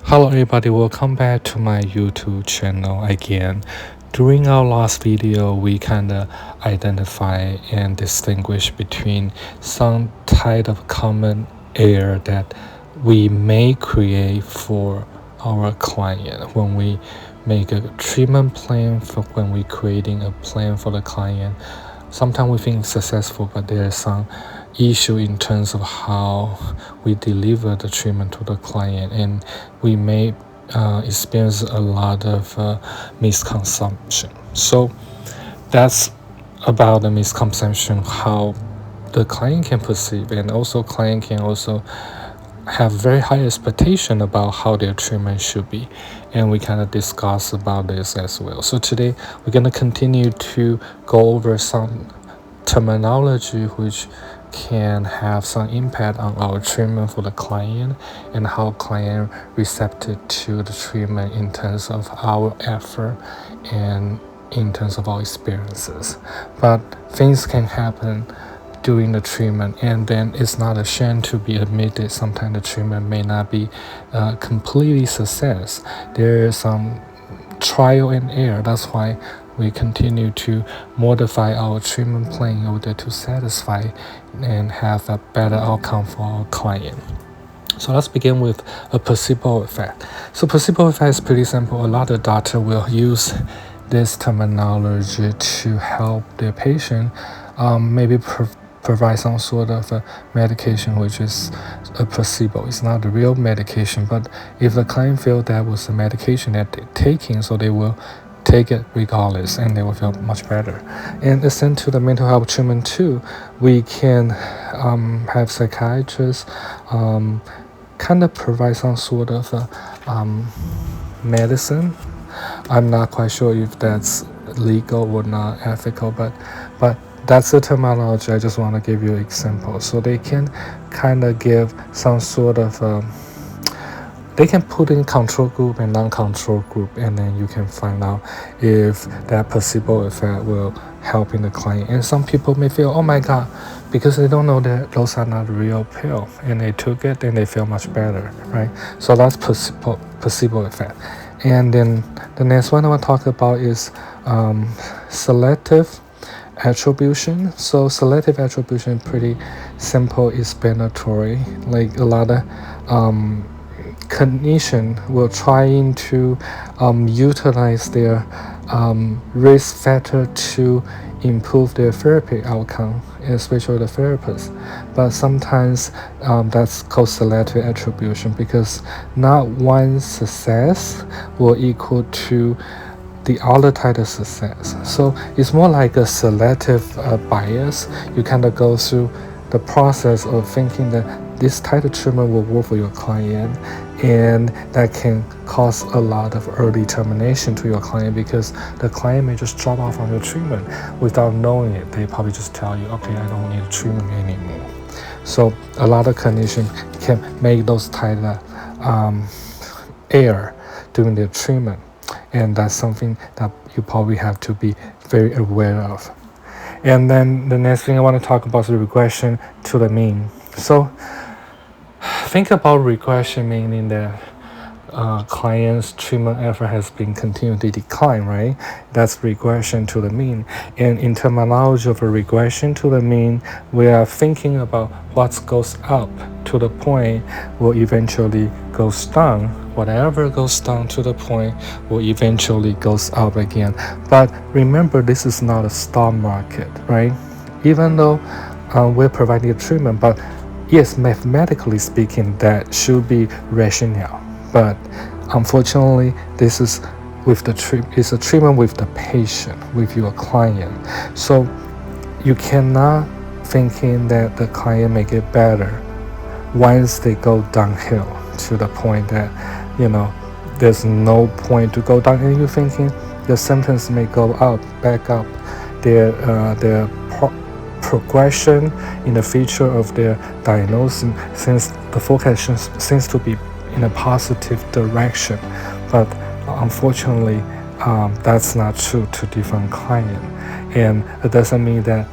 Hello everybody, welcome back to my YouTube channel again. During our last video, we kind of identify and distinguish between some type of common error that we may create for our client when we make a treatment plan, for when we're creating a plan for the client. Sometimes we think it's successful, but there is some issue in terms of how we deliver the treatment to the client, and we may experience a lot of misconception. So that's about the misconception, how the client can perceive, and also client can also have very high expectation about how their treatment should be, and we kind of discuss about this as well. So today we're going to continue to go over some terminology which can have some impact on our treatment for the client and how client receptive to the treatment in terms of our effort and in terms of our experiences. But things can happen during the treatment, and then it's not a shame to be admitted. Sometimes the treatment may not be completely success. There is some trial and error. That's why we continue to modify our treatment plan in order to satisfy and have a better outcome for our client. So let's begin with a placebo effect. So placebo effect is pretty simple. A lot of doctors will use this terminology to help their patient maybe provide some sort of a medication which is a placebo. It's not the real medication, but if the client feels that was the medication that they're taking, so they will take it regardless and they will feel much better. And listen to the mental health treatment too, we can have psychiatrists kind of provide some sort of medicine. I'm not quite sure if that's legal or not ethical, but that's the terminology. I just want to give you an example. So they can kind of give some sort of they can put in control group and non-control group, and then you can find out if that placebo effect will help in the client. And some people may feel, oh my god, because they don't know that those are not real pill, and they took it and they feel much better, right? So that's placebo effect. And then the next one I want to talk about is selective attribution. So selective attribution, pretty simple explanatory. Like a lot of clinician will trying to utilize their risk factor to improve their therapy outcome, especially the therapist. But sometimes that's called selective attribution, because not one success will equal to the other type of success. So it's more like a selective bias. You kind of go through the process of thinking that this type of treatment will work for your client, and that can cause a lot of early termination to your client, because the client may just drop off on your treatment without knowing it. They probably just tell you, okay, I don't need treatment anymore. So a lot of clinicians can make those type of error during their treatment, and that's something that you probably have to be very aware of. And then the next thing I want to talk about is regression to the mean. So think about regression, meaning that client's treatment effort has been continually decline, right? That's regression to the mean. And in terminology of a regression to the mean, we are thinking about what goes up to the point will eventually goes down. Whatever goes down to the point will eventually goes up again. But remember, this is not a stock market, right? Even though we're providing a treatment, but yes, mathematically speaking, that should be rational. But unfortunately, this is with the it's a treatment with the patient, with your client. So you cannot thinking that the client may get better once they go downhill to the point that, there's no point to go down, and you're thinking the symptoms may go up, back up. Their progression in the future of their diagnosis, since the focus seems to be in a positive direction. But unfortunately, that's not true to different clients, and it doesn't mean that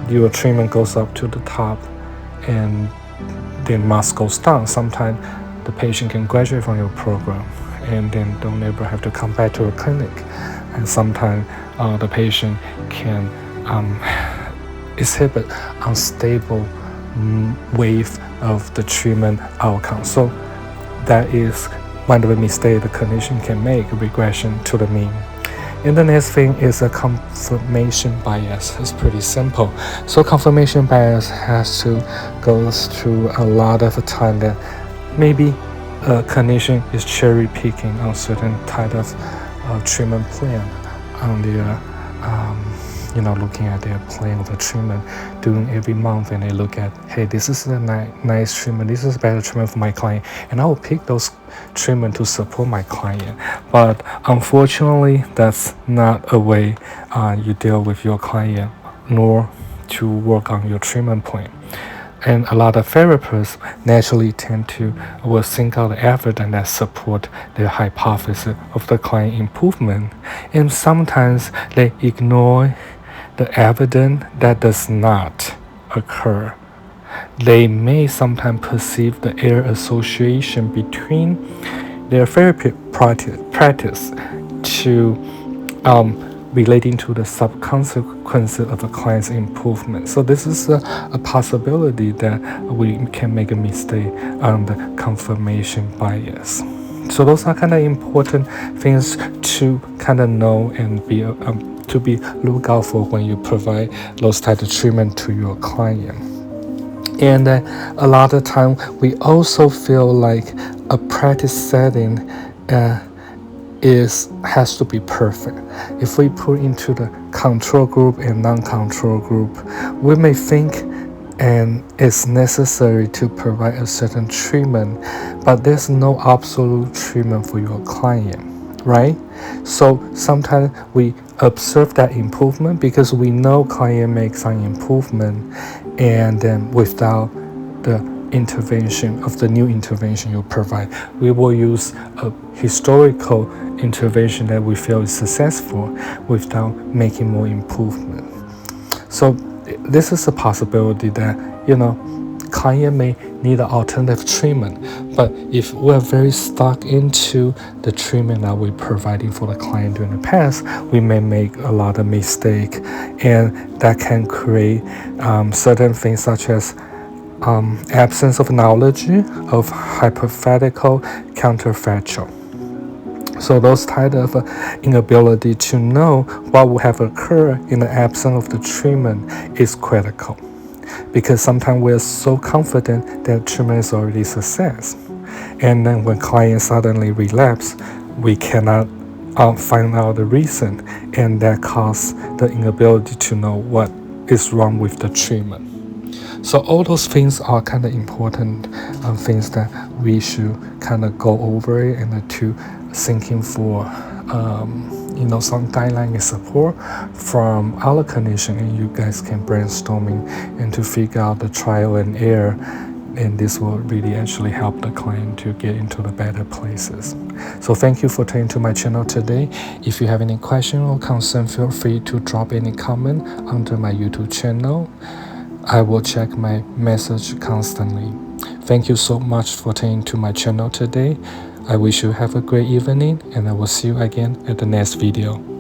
your treatment goes up to the top and then must goes down. Sometimes the patient can graduate from your program and then don't ever have to come back to a clinic. And sometimes the patient can exhibit unstable wave of the treatment outcome. So that is one of the mistakes the clinician can make, regression to the mean. And the next thing is a confirmation bias. It's pretty simple. So confirmation bias has to go through a lot of time that maybe a clinician is cherry picking on certain type of treatment plan on their looking at their plan of the treatment doing every month, and they look at, hey, this is a nice treatment, this is a better treatment for my client, and I will pick those treatment to support my client. But unfortunately, that's not a way you deal with your client, nor to work on your treatment plan. And a lot of therapists naturally tend to will single out the evidence that support their hypothesis of the client improvement, and sometimes they ignore the evidence that does not occur. They may sometimes perceive the error association between their therapy practice to relating to the sub-consequences of the client's improvement. So this is a possibility that we can make a mistake on the confirmation bias. So those are kind of important things to kind of know and be to be look out for when you provide those type of treatment to your client. And a lot of time we also feel like a practice setting has to be perfect. If we put into the control group and non-control group, we may think and it's necessary to provide a certain treatment, but there's no absolute treatment for your client, right? So sometimes we observe that improvement because we know client makes some improvement, and then without the intervention of the new intervention you provide, we will use a historical intervention that we feel is successful without making more improvement. So this is a possibility that client may need an alternative treatment, but if we're very stuck into the treatment that we're providing for the client during the past, we may make a lot of mistakes, and that can create certain things such as absence of knowledge of hypothetical counterfactual. So those type of inability to know what will have occurred in the absence of the treatment is critical, because sometimes we're so confident that treatment is already a success, and then when clients suddenly relapse, we cannot find out the reason, and that causes the inability to know what is wrong with the treatment. So all those things are kind of important things that we should kind of go over and to thinking for some guideline and support from our clinician, and you guys can brainstorming and to figure out the trial and error, and this will really actually help the client to get into the better places. So thank you for tuning to my channel today. If you have any question or concern, feel free to drop any comment under my YouTube channel. I will check my message constantly. Thank you so much for tuning to my channel today. I wish you have a great evening, and I will see you again at the next video.